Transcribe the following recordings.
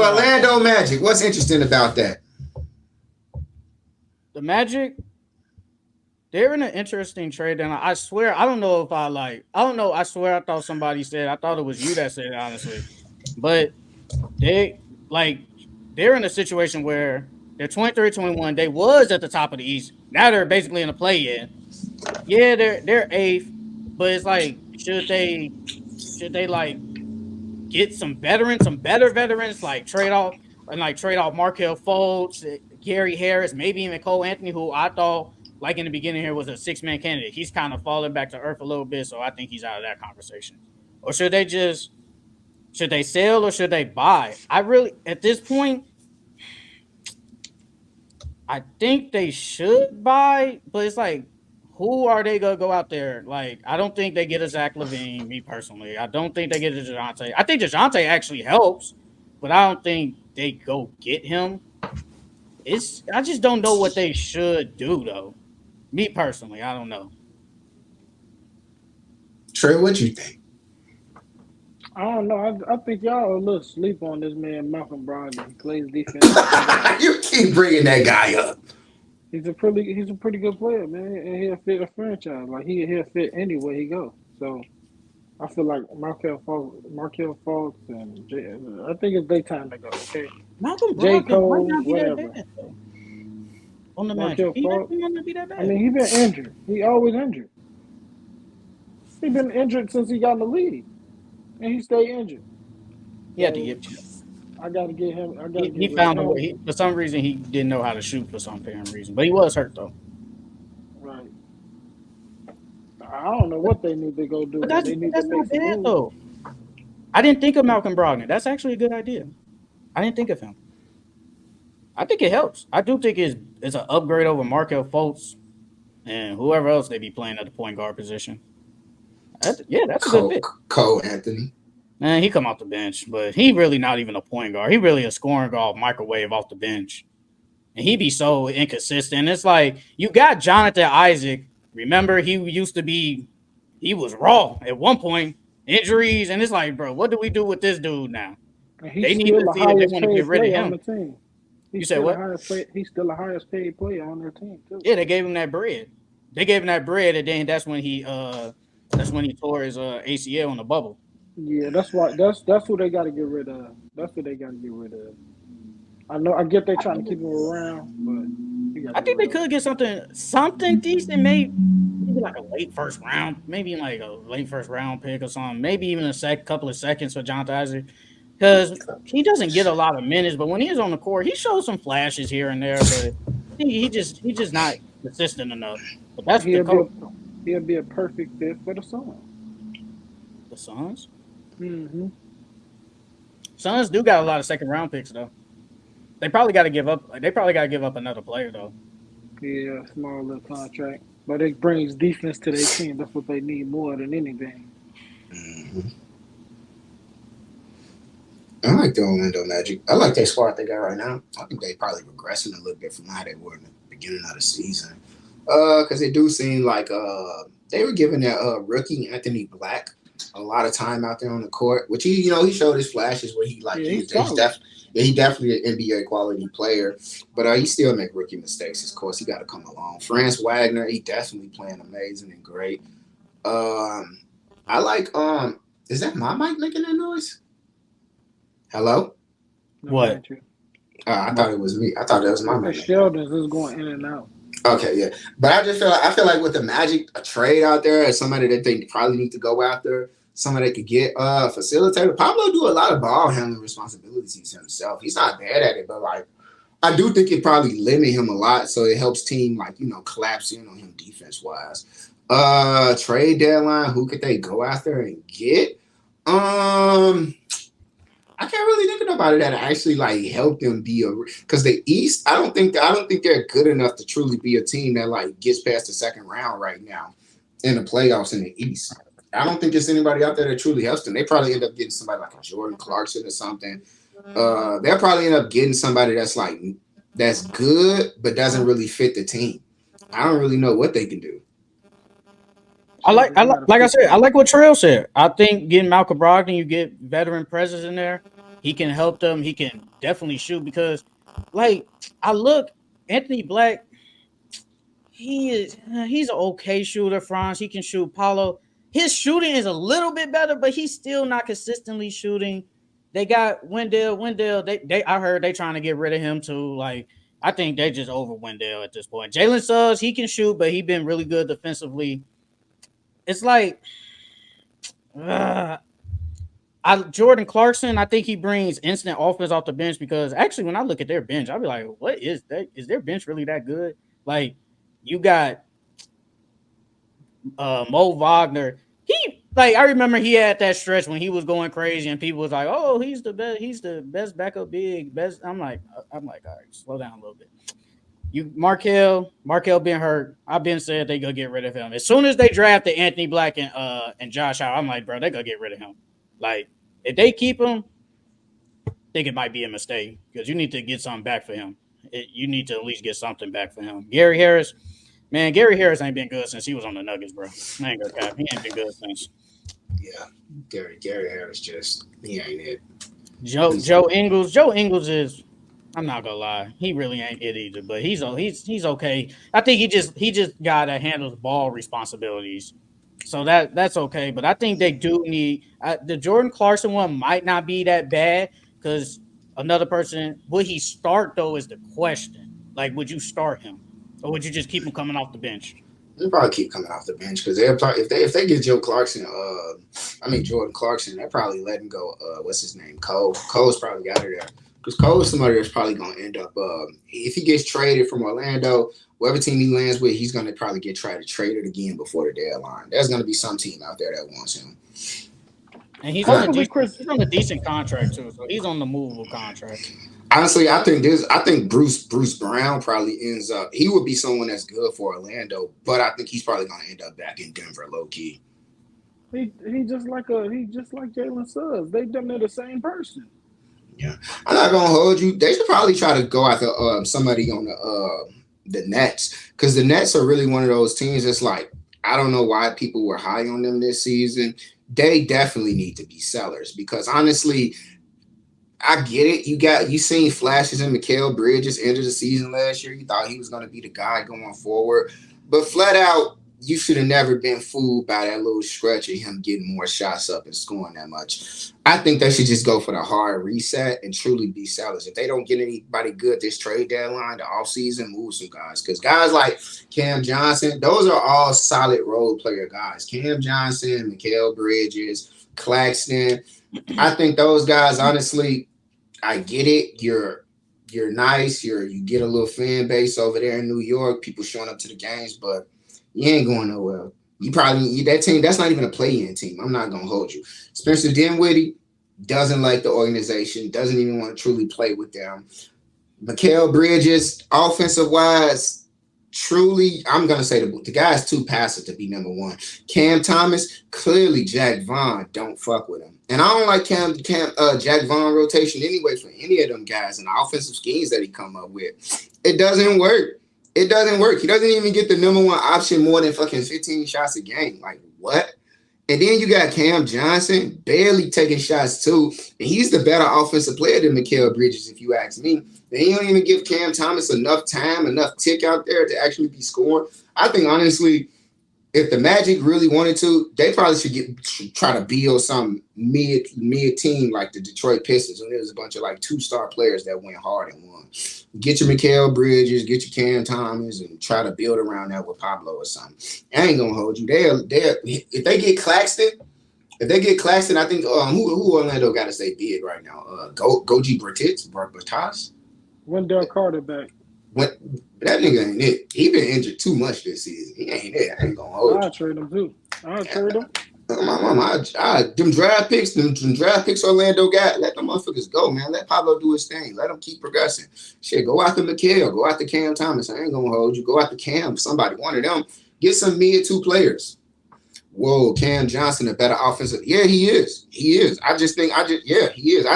Orlando Magic. What's interesting about that? The Magic, they're in an interesting trade, and I swear I don't know if I don't know. I swear I thought somebody said I thought it was you that said it, honestly, but they like they're in a situation where they're 23-21. They was at the top of the East. Now they're basically in a play-in. Yeah, they're eighth, but it's like should they like get some veterans, some better veterans, like trade off Markel Fultz, Gary Harris, maybe even Cole Anthony, who I thought like in the beginning here was a 6-man candidate. He's kind of falling back to earth a little bit, so I think he's out of that conversation. Or should they sell or should they buy? I really at this point I think they should buy, but it's like, who are they gonna go out there? Like, I don't think they get a Zach Levine. Me personally, I don't think they get a Dejounte. I think Dejounte actually helps, but I don't think they go get him. I just don't know what they should do though. Me personally, I don't know. Trey, what you think? I don't know. I think y'all a little sleep on this man, Malcolm Brogdon. He plays defense like hell. You keep bringing that guy up. He's a pretty good player, man, and he'll fit a franchise. Like he'll fit anywhere he goes. So I feel like Markel Fultz, and I think it's their time to go. Okay, Malcolm J Brogdon might Cole, not be that whatever. bad though. On the Magic, Markel he Fultz. actually might not be that I bad. mean, he been injured. He always injured. He been injured since he got in the league, and he stayed injured. He had to So get. I got to get him. I got to He get rid of found a way. him. For some reason, he didn't know how to shoot for some apparent reason, but he was hurt though. Right. I don't know what they need to go do. But They need to that's make not some bad moves. though. I didn't think of Malcolm Brogdon. That's actually a good idea. I didn't think of him. I think it helps. I do think it's an upgrade over Markel Fultz and whoever else they be playing at the point guard position. Yeah, that's a good Cole, fit. Cole Anthony. Man, he come off the bench, but he really not even a point guard. He really a scoring guard, microwave off the bench, and he be so inconsistent. It's like you got Jonathan Isaac. Remember, he was raw at one point, injuries, and it's like, bro, what do we do with this dude now? And They he's need still to the see if they highest want to get paid rid of player on him. the team. You said what? He's still the highest paid player on their team too. Yeah, they gave him that bread. They gave him that bread, and then that's when he tore his ACL in the bubble. Yeah, that's why. That's who they got to get rid of. That's who they got to get rid of. I know. I get they I trying to think, keep him around, but you got I to get think they rid of could get something decent, maybe like a late first round, maybe like a late first round pick or something, maybe even a couple of seconds for Jonathan Isaac, because he doesn't get a lot of minutes, but when he's on the court, he shows some flashes here and there, but he just not consistent enough. But him. that's the coach. He'll be a perfect fit for the Suns. The Suns. Mm-hmm. Suns do got a lot of second round picks though. They probably got to give up. They probably got to give up another player though. Yeah, small little contract, but it brings defense to their team. That's what they need more than anything. Mm-hmm. I like the Orlando Magic. I like that squad they got right now. I think they probably regressing a little bit from how they were in the beginning of the season. Because they do seem like they were giving that rookie Anthony Black a lot of time out there on the court, which he showed his flashes where he like Yeah, he's definitely an NBA quality player, but he still make rookie mistakes. Of course, he got to come along. Franz Wagner, he definitely playing amazing and great. I like is that my mic making that noise? Hello? No, What? not you. I thought it was me. I thought that was my The mic. Sheldons is going in and out. Okay, yeah, but I feel like with the Magic, a trade out there, as somebody that they probably need to go after, somebody that could get facilitator. Pablo do a lot of ball handling responsibilities himself. He's not bad at it, but like I do think it probably limit him a lot, so it helps team like collapse in on him defense wise. Trade deadline, who could they go after and get? I can't really think of nobody that actually like helped them be because the East, I don't think they're good enough to truly be a team that like gets past the second round right now in the playoffs in the East. I don't think there's anybody out there that truly helps them. They probably end up getting somebody like a Jordan Clarkson or something. They'll probably end up getting somebody that's good but doesn't really fit the team. I don't really know what they can do. Like I said, I like what Trail said. I think getting Malcolm Brogdon, you get veteran presence in there. He can help them. He can definitely shoot because, like, I look Anthony Black. He's an okay shooter, Franz. He can shoot. Paulo, his shooting is a little bit better, but he's still not consistently shooting. They got Wendell. They I heard they trying to get rid of him too. Like, I think they just over Wendell at this point. Jalen Suggs, he can shoot, but he been really good defensively. It's like Jordan Clarkson, I think he brings instant offense off the bench because actually when I look at their bench, I'll be like, what is that? Is their bench really that good? Like, you got Mo Wagner. I remember he had that stretch when he was going crazy and people was like, "Oh, he's the best backup big, best." I'm like, all right, slow down a little bit. You Markel been hurt. I've been said they gonna get rid of him. As soon as they drafted Anthony Black and Josh Howard, I'm like, bro, they gonna get rid of him. Like, if they keep him, I think it might be a mistake because you need to get something back for him. You need to at least get something back for him. Gary Harris, man, Gary Harris ain't been good since he was on the Nuggets, bro. I ain't gonna cap. He ain't been good since. Yeah, Gary Harris he ain't it. Joe Ingles is. I'm not gonna lie, he really ain't it either. But he's okay. I think he just gotta handle the ball responsibilities, so that's okay. But I think they do need the Jordan Clarkson one might not be that bad because another person would he start though is the question. Like, would you start him or would you just keep him coming off the bench? They'll probably keep coming off the bench because if they get Jordan Clarkson, they'll probably let him go. What's his name? Cole. Cole's probably out of there because Cole is somebody that's probably going to end up. If he gets traded from Orlando, whatever team he lands with, he's going to probably get traded again before the deadline. There's going to be some team out there that wants him. And he's on a decent contract too, so he's on the movable contract. Honestly, I think Bruce Brown probably ends up. He would be someone that's good for Orlando, but I think he's probably going to end up back in Denver, low key. He just like Jalen Suggs. They're the same person. Yeah, I'm not gonna hold you. They should probably try to go after somebody on the Nets because the Nets are really one of those teams that's like I don't know why people were high on them this season. They definitely need to be sellers because honestly. I get it. You seen flashes in Mikal Bridges end of the season last year. You thought he was going to be the guy going forward. But flat out, you should have never been fooled by that little stretch of him getting more shots up and scoring that much. I think they should just go for the hard reset and truly be sellers. If they don't get anybody good this trade deadline, the offseason, move some guys. Because guys like Cam Johnson, those are all solid role player guys. Cam Johnson, Mikal Bridges, Claxton. I think those guys, honestly, I get it. You're nice. You get a little fan base over there in New York. People showing up to the games, but you ain't going nowhere. That team. That's not even a play-in team. I'm not gonna hold you. Spencer Dinwiddie doesn't like the organization. Doesn't even want to truly play with them. Mikal Bridges, offensive wise. Truly, I'm going to say the guy's too passive to be number one. Cam Thomas, clearly Jack Vaughn don't fuck with him. And I don't like Jack Vaughn rotation anyway for any of them guys and the offensive schemes that he come up with. It doesn't work. He doesn't even get the number one option more than fucking 15 shots a game. Like, what? And then you got Cam Johnson barely taking shots too. And he's the better offensive player than Mikal Bridges, if you ask me. And he don't even give Cam Thomas enough time, enough tick out there to actually be scoring. I think, honestly, if the Magic really wanted to, they probably should try to build some mid team like the Detroit Pistons. And there's a bunch of like 2-star players that went hard and won. Get your Mikal Bridges, get your Cam Thomas, and try to build around that with Pablo or something. I ain't gonna hold you. If they get Claxton, I think who Orlando got to stay big right now? Goji Bertas? Wendell Carter back. That nigga ain't it. He been injured too much this season. He ain't it. I ain't gonna hold you. I'll trade him too. I'll trade him. My mama, them draft picks Orlando got, let them motherfuckers go, man. Let Pablo do his thing. Let him keep progressing. Shit, go after Mikal. Go after Cam Thomas. I ain't gonna hold you. Go after Cam. Somebody, one of them. Get some mid-2 players. Whoa, Cam Johnson, a better offensive. Yeah, he is. He is. He is.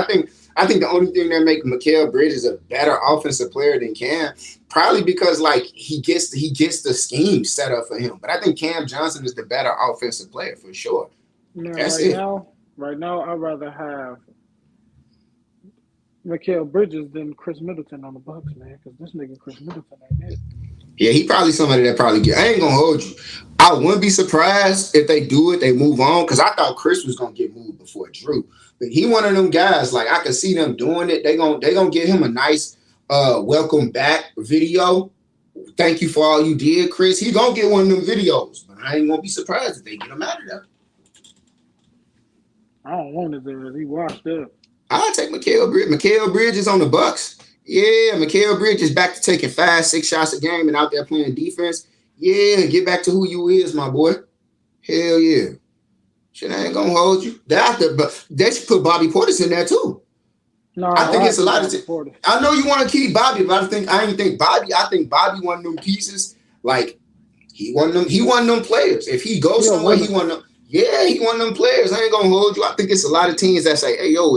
I think the only thing that makes Mikal Bridges a better offensive player than Cam, probably because like he gets the scheme set up for him. But I think Cam Johnson is the better offensive player for sure. Man, That's right now, I'd rather have Mikal Bridges than Chris Middleton on the Bucks, man, because this nigga Chris Middleton ain't it. Yeah, he probably somebody that probably get. I ain't gonna hold you. I wouldn't be surprised if they do it. They move on because I thought Chris was gonna get moved before Drew, but he one of them guys. Like I could see them doing it. They gonna give him a nice welcome back video. Thank you for all you did, Chris. He gonna get one of them videos, but I ain't gonna be surprised if they get him out of there. I don't want it there. He washed up. I'll take Mikal Bridges. Mikal Bridges on the Bucks. Yeah, Mikal Bridges back to taking 5-6 shots a game and out there playing defense. Yeah, get back to who you is, my boy. Hell yeah. Shit, I ain't gonna hold you. But they should put Bobby Portis in there too. No, I think it's a lot of. Portis. I know you want to keep Bobby, but I think Bobby. I think Bobby one of them pieces. Like he one of them players. If he goes somewhere, he one of them. Yeah, he one of them players. I ain't gonna hold you. I think it's a lot of teams that say, "Hey, yo,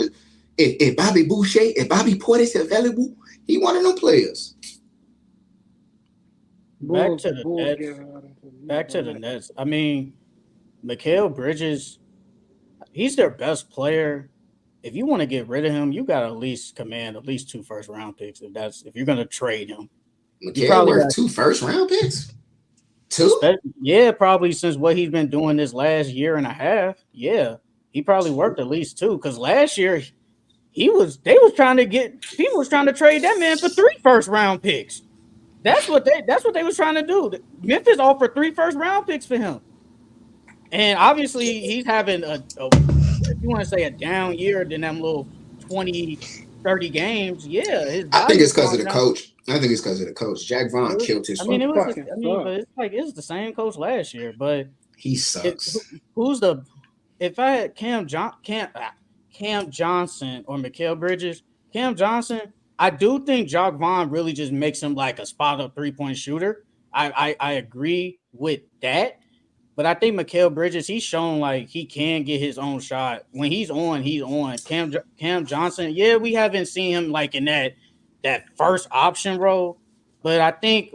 if Bobby Boucher, if Bobby Portis available, he one of them players." Back to the Nets. I mean, Mikal Bridges, he's their best player. If you want to get rid of him, you got to at least command at least 2 first-round picks. If you're going to trade him, Mikal worth 2 first-round picks. 2? Yeah, probably since what he's been doing this last year and a half. Yeah, he probably worked at least 2 because last year people was trying to trade that man for 3 first-round picks. That's what they was trying to do. Memphis offered 3 first-round picks for him, and obviously he's having if you want to say a down year than them little 20, 30 games. Yeah, I think it's because of the coach. Jack Vaughn killed his. But it's the same coach last year, but he sucks. If I had Cam Johnson or Mikal Bridges, Cam Johnson, I do think Jack Vaughn really just makes him like a spot up 3-point shooter. I agree with that. But I think Mikal Bridges, he's shown like he can get his own shot. When he's on, he's on. Cam Johnson, yeah, we haven't seen him like in that first option role. But I think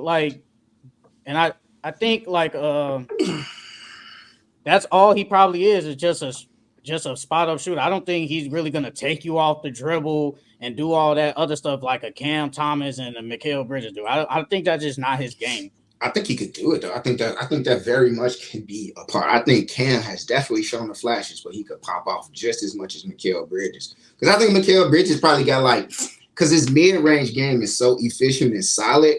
that's all he probably is just a spot up shooter. I don't think he's really gonna take you off the dribble and do all that other stuff like a Cam Thomas and a Mikal Bridges do. I think that's just not his game. I think he could do it though. I think that very much can be a part. I think Cam has definitely shown the flashes where he could pop off just as much as Mikal Bridges. Because I think Mikal Bridges probably got because his mid-range game is so efficient and solid,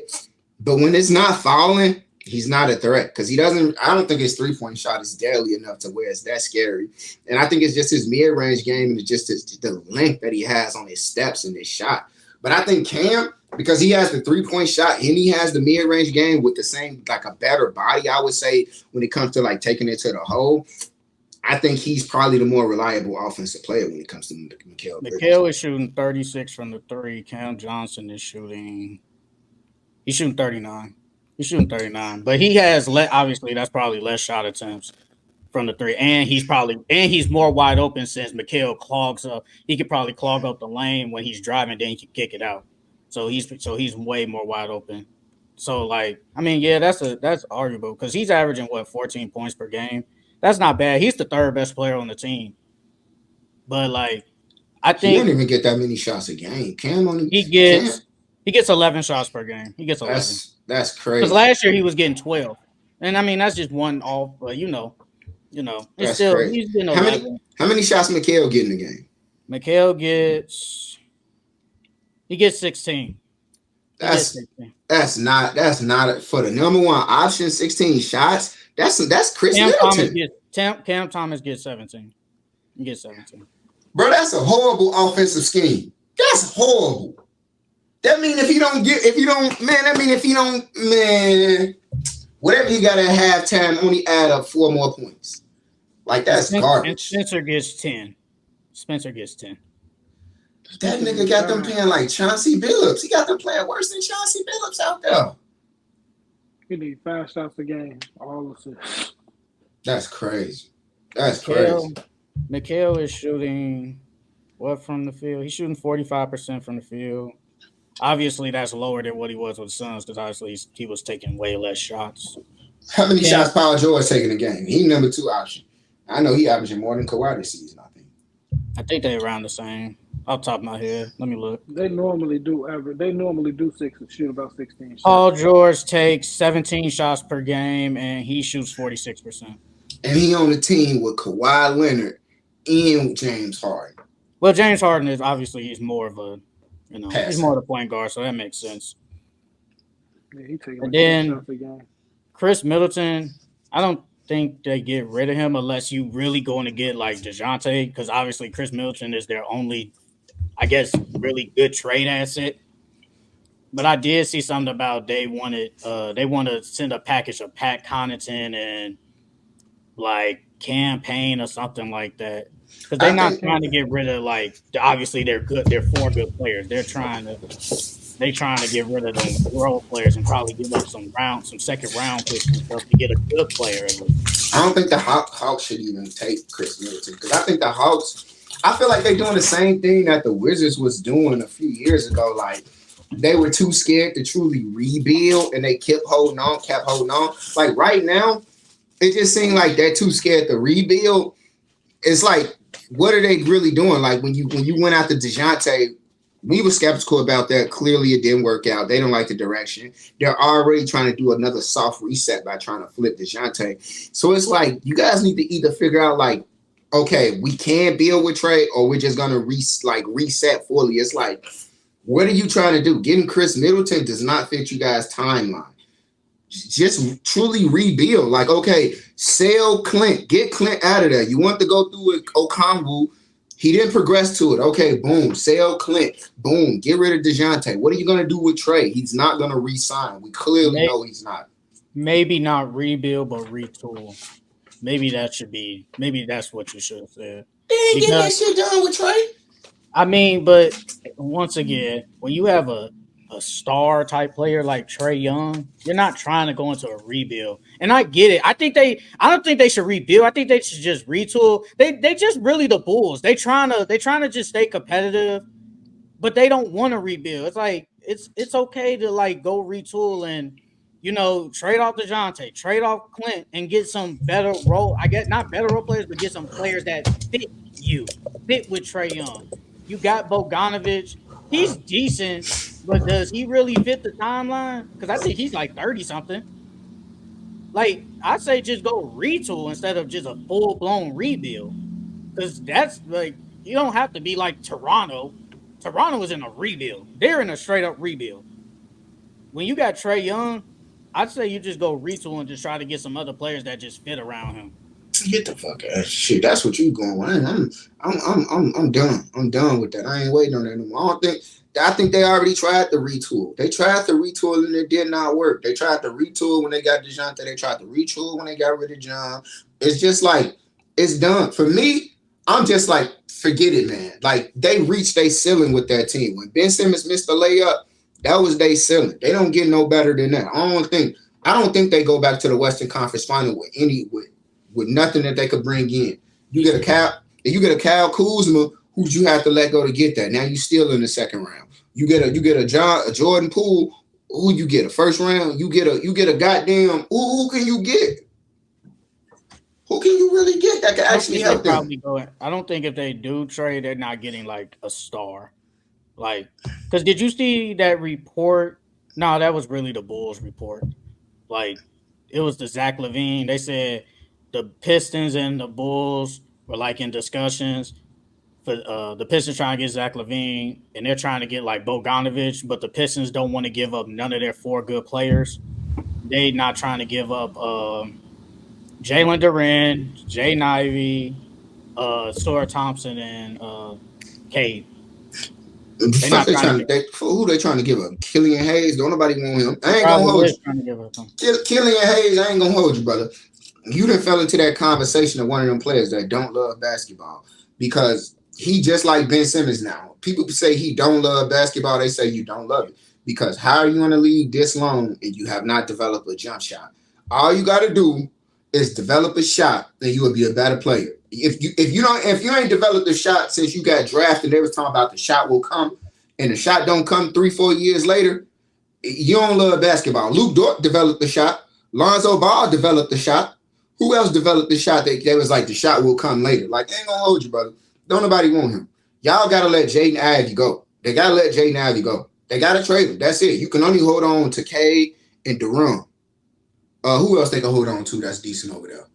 but when it's not falling, he's not a threat because I don't think his 3-point shot is deadly enough to where it's that scary. And I think it's just his mid-range game and it's just the length that he has on his steps and his shot. But I think Cam, because he has the 3-point shot and he has the mid-range game with the same, like a better body, I would say, when it comes to like taking it to the hole, I think he's probably the more reliable offensive player when it comes to Mikal. Mikal is shooting 36 from the 3. Cam Johnson is shooting 39. He's shooting 39, but he has obviously that's probably less shot attempts from the 3, and he's more wide open since Mikal clogs up. He could probably clog up the lane when he's driving, then he can kick it out. So he's way more wide open. So that's arguable because he's averaging 14 points per game. That's not bad. He's the 3rd best player on the team. But I think he don't even get that many shots a game. He gets 11 shots per game. He gets 11. That's crazy. Because last year he was getting 12, and I mean that's just one off. But you know, it's still crazy. He's getting 11. How many shots Mikal get in the game? Mikal gets 16. That's not for the number 1 option. 16 shots. That's Chris Middleton. Cam Thomas gets 17. He gets 17. Bro, that's a horrible offensive scheme. That's horrible. That mean if you don't, whatever you got at halftime only add up 4 more points. Like that's garbage. And Spencer gets 10. That nigga got them playing like Chauncey Billups. He got them playing worse than Chauncey Billups out there. He need 5 shots a game, all assists. That's crazy. Mikal is shooting what from the field? He's shooting 45% from the field. Obviously, that's lower than what he was with the Suns because obviously he was taking way less shots. How many shots Paul George taking a game? He number 2 option. I know he averaging more than Kawhi this season, I think. I think they're around the same. off the top of my head. Let me look. They normally do average. They normally do shoot about 16 Paul shots. George takes 17 shots per game and he shoots 46%. And he on the team with Kawhi Leonard and James Harden. Well, James Harden is obviously he's more of a, he's Passer. more of a point guard, so that makes sense. Yeah, he taking And like 10 then shots a game. Chris Middleton, I don't think they get rid of him unless you really going to get like DeJounte, because obviously Chris Middleton is their only, I guess, really good trade asset. But I did see something about they want to send a package of Pat Connaughton and like campaign or something like that. Because they're I not think trying to get rid of obviously they're good, they're four good players. They trying to get rid of them role players and probably give up some second round picks and stuff to get a good player at least. I don't think the Hawks should even take Chris Middleton because I think the Hawks. I feel like they're doing the same thing that the Wizards was doing a few years ago. Like they were too scared to truly rebuild, and they kept holding on. Like right now, it just seemed like they're too scared to rebuild. It's like, what are they really doing? Like when you went after DeJounte, we were skeptical about that. Clearly, it didn't work out. They don't like the direction. They're already trying to do another soft reset by trying to flip DeJounte. So it's like you guys need to either figure out like, okay, we can build with Trey, or we're just gonna reset fully. It's like, what are you trying to do? Getting Chris Middleton does not fit you guys' timeline. Just truly rebuild. Like, okay, sell Clint. Get Clint out of there. You want to go through with Okongwu. He didn't progress to it. Okay, boom. Sell Clint. Boom. Get rid of DeJounte. What are you going to do with Trey? He's not going to re-sign. We clearly know he's not. Maybe not rebuild, but retool. Maybe that's what you should have said. They ain't getting that shit done with Trey. I mean, but once again, when you have a star type player like Trae Young, you're not trying to go into a rebuild. And I get it. I don't think they should rebuild. I think they should just retool. They just really the Bulls. They trying to just stay competitive, but they don't want to rebuild. It's like it's okay to like go retool and trade off DeJounte, trade off Clint, and get some better role. I guess not better role players, but get some players that fit with Trae Young. You got Bogdanovich. He's decent, but does he really fit the timeline? Because I think he's like 30-something. Like, I'd say just go retool instead of just a full-blown rebuild. Because that's like, you don't have to be like Toronto. Toronto is in a rebuild. They're in a straight-up rebuild. When you got Trae Young, I'd say you just go retool and just try to get some other players that just fit around him. Get the fuck out. Shit, that's what you going with. I'm done. I'm done with that. I ain't waiting on that no more. I think they already tried the retool. They tried the retool and it did not work. They tried the retool when they got DeJounte. They tried the retool when they got rid of John. It's just like, it's done. For me, I'm just like, forget it, man. Like, they reached their ceiling with that team. When Ben Simmons missed the layup, that was their ceiling. They don't get no better than that. I don't think they go back to the Western Conference Final with nothing that they could bring in. You get a Kyle Kuzma, who you have to let go to get that. Now you still in the second round. You get a Jordan Poole, who you get a first round. You get a goddamn who can you get? Who can you really get that can actually help them? I don't think if they do trade, they're not getting like a star. Like, because did you see that report? No, that was really the Bulls report. Like, it was the Zach LaVine. They said the Pistons and the Bulls were like in discussions for the Pistons trying to get Zach LaVine, and they're trying to get like Bogdanovich, but the Pistons don't want to give up none of their four good players. They not trying to give up Jalen Duren, Jay Ivey, Stuart Thompson, and Cade. Who they trying to give up? Killian Hayes. Don't nobody want him. I ain't gonna hold you. Killian Hayes. I ain't gonna hold you, brother. You done fell into that conversation of one of them players that don't love basketball because he just like Ben Simmons now. People say he don't love basketball. They say you don't love it because how are you in the league this long and you have not developed a jump shot? All you got to do is develop a shot, then you will be a better player. If you ain't developed a shot since you got drafted, they was talking about the shot will come, and the shot don't come 3-4 years later. You don't love basketball. Luke Dort developed the shot. Lonzo Ball developed the shot. Who else developed the shot that was like the shot will come later? Like, they ain't gonna hold you, brother. Don't nobody want him. Y'all gotta let Jaden Ivey go. They gotta let Jaden Ivey go. They gotta trade him. That's it. You can only hold on to Cade and Durham. Who else they can hold on to that's decent over there?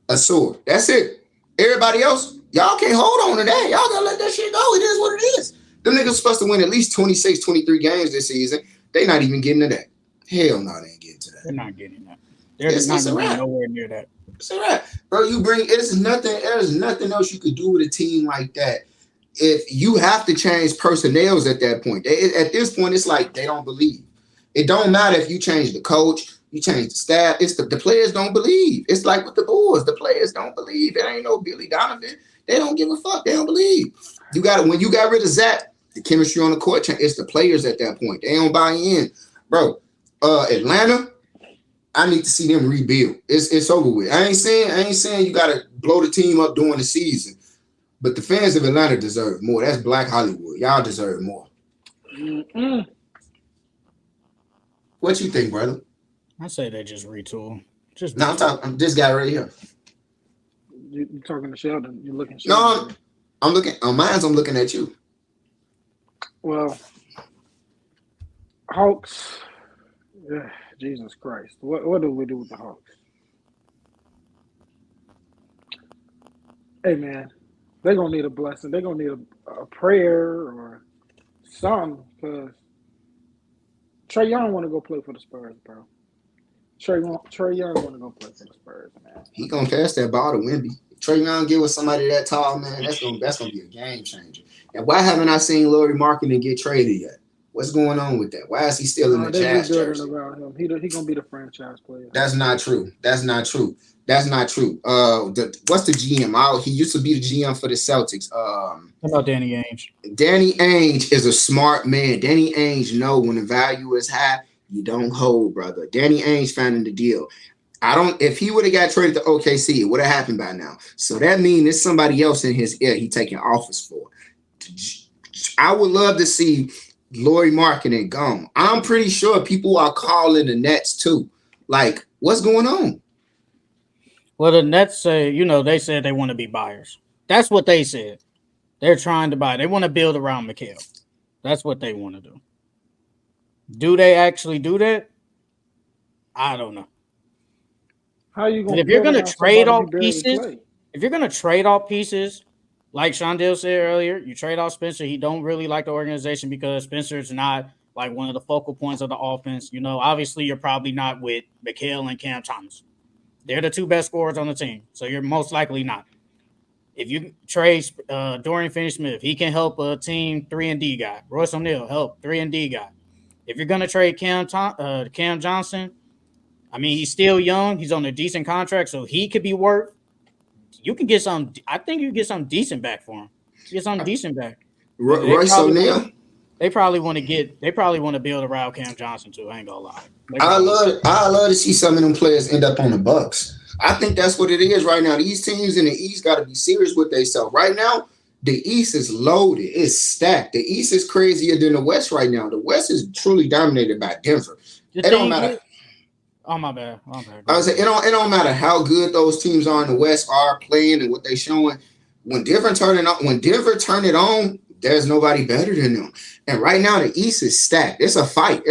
A sword. That's it. Everybody else, y'all can't hold on to that. Y'all gotta let that shit go. It is what it is. Them niggas supposed to win at least 26, 23 games this season. They not even getting to that. Hell no, they ain't getting to that. They're not getting that. They're not getting nowhere near that. It's all right. Bro, there's nothing else you could do with a team like that. If you have to change personnels at that point. At this point, it's like they don't believe. It don't matter if you change the coach, you change the staff. It's the players don't believe. It's like with the Bulls. The players don't believe. It ain't no Billy Donovan. They don't give a fuck. They don't believe. When you got rid of Zach, the chemistry on the court, it's the players at that point. They don't buy in. Bro, Atlanta, I need to see them rebuild. It's over with. I ain't saying you gotta blow the team up during the season. But the fans of Atlanta deserve more. That's Black Hollywood. Y'all deserve more. Mm-mm. What you think, brother? I say they just retool. I'm talking this guy right here. You talking to Sheldon? You looking? No, I'm looking on mine. I'm looking at you. Well, Hawks. Jesus Christ! What do we do with the Hawks? Hey man, they're gonna need a blessing. They're gonna need a prayer or something because Trae Young want to go play for the Spurs, bro. Trae Young want to go play for the Spurs, man. He gonna pass that ball to Wemby. Trae Young get with somebody that tall, man. That's gonna be a game changer. And why haven't I seen Lauri Markkanen get traded yet? What's going on with that? Why is he still in the Jazz jersey? Around him. He gonna be the franchise player. That's not true. What's the GM? He used to be the GM for the Celtics. How about Danny Ainge? Danny Ainge is a smart man. Danny Ainge know when the value is high, you don't hold, brother. Danny Ainge finding the deal. If he would have got traded to OKC, it would have happened by now. So that means there's somebody else in his ear he taking office for. I would love to see Lauri Markkanen gone. I'm pretty sure people are calling the Nets too. Like, what's going on? Well, the Nets say, they said they want to be buyers. That's what they said. They're trying to buy. They want to build around Mikal. That's what they want to do. Do they actually do that? I don't know. How you going? If you're going to trade off pieces, like Shondell said earlier, you trade off Spencer. He don't really like the organization because Spencer's not like one of the focal points of the offense. Obviously you're probably not with Mikal and Cam Thomas. They're the two best scorers on the team, so you're most likely not. If you trade Dorian Finney-Smith, he can help a team 3-and-D guy. Royce O'Neal help 3-and-D guy. If you're gonna trade Cam Johnson, I mean he's still young. He's on a decent contract, so he could be worth. You can get some. I think you can get something decent back for him. Get something decent back. Royce O'Neal. They probably want to build around Cam Johnson too. I ain't gonna lie. I love to see some of them players end up on the Bucks. I think that's what it is right now. These teams in the East got to be serious with themselves. Right now, the East is loaded. It's stacked. The East is crazier than the West right now. The West is truly dominated by Denver. It don't matter. Oh my bad. I was saying it don't matter how good those teams are in the West are playing and what they showing. When Denver turn it on, there's nobody better than them. And right now the East is stacked. It's a fight.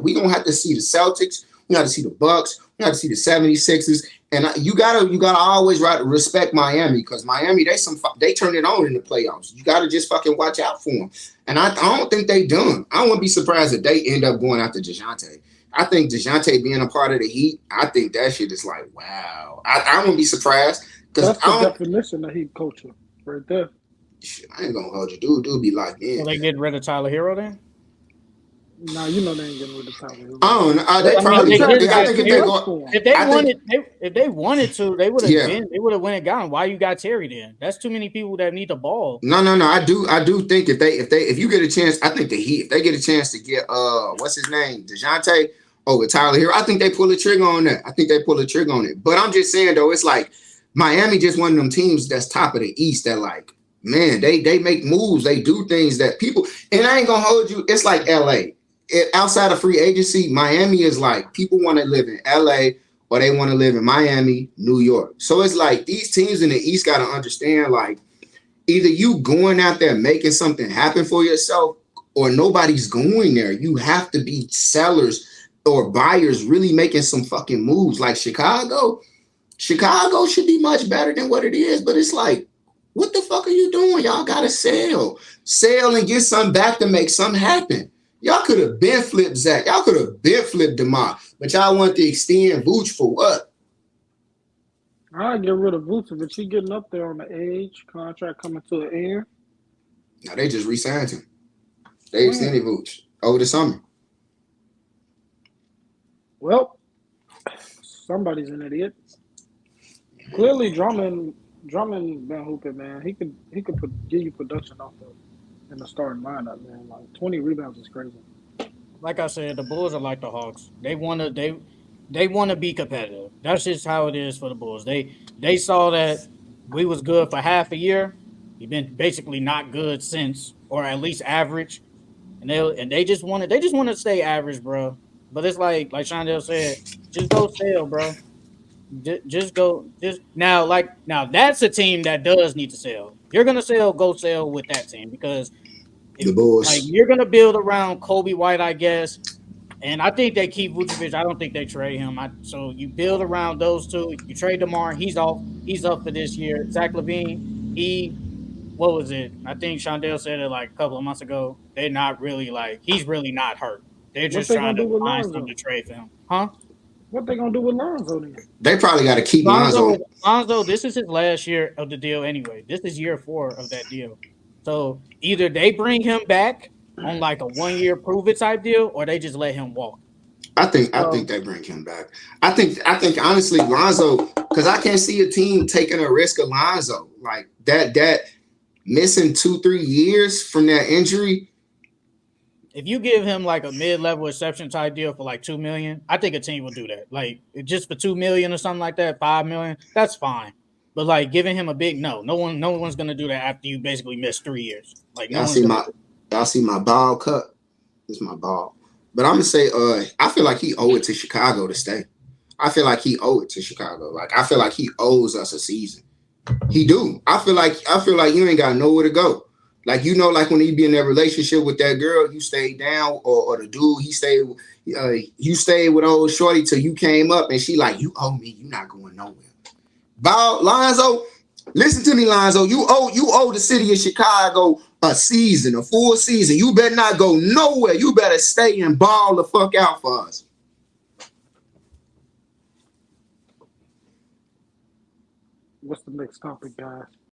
We don't have to see the Celtics. We got to see the Bucks. We got to see the 76ers. And you gotta always respect Miami because Miami they turn it on in the playoffs. You gotta just fucking watch out for them. And I don't think they done. I wouldn't be surprised if they end up going after DeJounte. I think DeJounte being a part of the Heat, I think that shit is like, wow. I wouldn't be surprised. That's the definition of Heat culture right there. Shit, I ain't gonna hold you. Dude be like, man. Will they get rid of Tyler Hero then? Nah, they ain't getting rid of Tyler Hero. Oh, no, they probably. If they wanted to, they would have been. They would have went and got him. Why you got Terry then? That's too many people that need the ball. No. I do think if you get a chance, I think the Heat, if they get a chance to get what's his name, DeJounte over Tyler Hero, I think they pull the trigger on that. But I'm just saying though, it's like Miami just one of them teams that's top of the East that like, man, they make moves, they do things that people, and I ain't gonna hold you. It's like LA. Outside of free agency, Miami is like people want to live in LA or they want to live in Miami, New York. So it's like these teams in the East got to understand, like, Either you going out there making something happen for yourself, or nobody's going there. You have to be sellers or buyers really making some fucking moves. Like Chicago should be much better than what it is, but it's like, what the fuck are you doing? Y'all gotta sell and get something back to make something happen. Y'all could have been flipped Zach. Y'all could have been flipped DeMar, but y'all want to extend Vooch for what? I'd get rid of Vucevic. He getting up there on the age. Contract coming to an end. Now they just re-signed him. They extended Vooch over the summer. Well, somebody's an idiot. Clearly, Drummond been hooping, man. He could give you production off in the starting lineup, man. Like 20 rebounds is crazy. Like I said, the Bulls are like the Hawks. They wanna be competitive. That's just how it is for the Bulls. They saw that we was good for half a year. We've been basically not good since, or at least average. And they just want to stay average, bro. But it's like Shondell said, just go sell, bro. Just go. Just now, that's a team that does need to sell. You're gonna sell, go sell with that team because The Bulls. you're gonna build around Kobe White, I guess. And I think they keep Vucevic. I don't think they trade him. So you build around those two. You trade DeMar. He's off. He's up for this year. Zach LaVine. What was it? I think Shondell said it like a couple of months ago. They're not really he's really not hurt. They're What just they trying gonna to do with find Lonzo? something to trade for him, huh? What they gonna do with Lonzo then? They probably got to keep Lonzo, this is his last year of the deal anyway. This is year 4 of that deal. So either they bring him back on like a 1-year prove it type deal, or they just let him walk. I think they bring him back. I think honestly, Lonzo, because I can't see a team taking a risk of Lonzo like that missing 2-3 years from that injury. If you give him like a mid-level exception type deal for like $2 million, I think a team will do that. Like just for $2 million or something like that, $5 million, that's fine. But like giving him a big no one's gonna do that after you basically missed 3 years. Like y'all see my ball cut. This is my ball. But I'm gonna say, I feel like he owed it to Chicago to stay. I feel like he owed it to Chicago. Like I feel like he owes us a season. He do. I feel like you ain't got nowhere to go. Like like when you be in that relationship with that girl, you stayed down, or the dude you stayed with old shorty till you came up, and she like, you owe me. You not going nowhere. Lonzo, listen to me, Lonzo. You owe the city of Chicago a full season. You better not go nowhere. You better stay and ball the fuck out for us. What's the next topic, guys?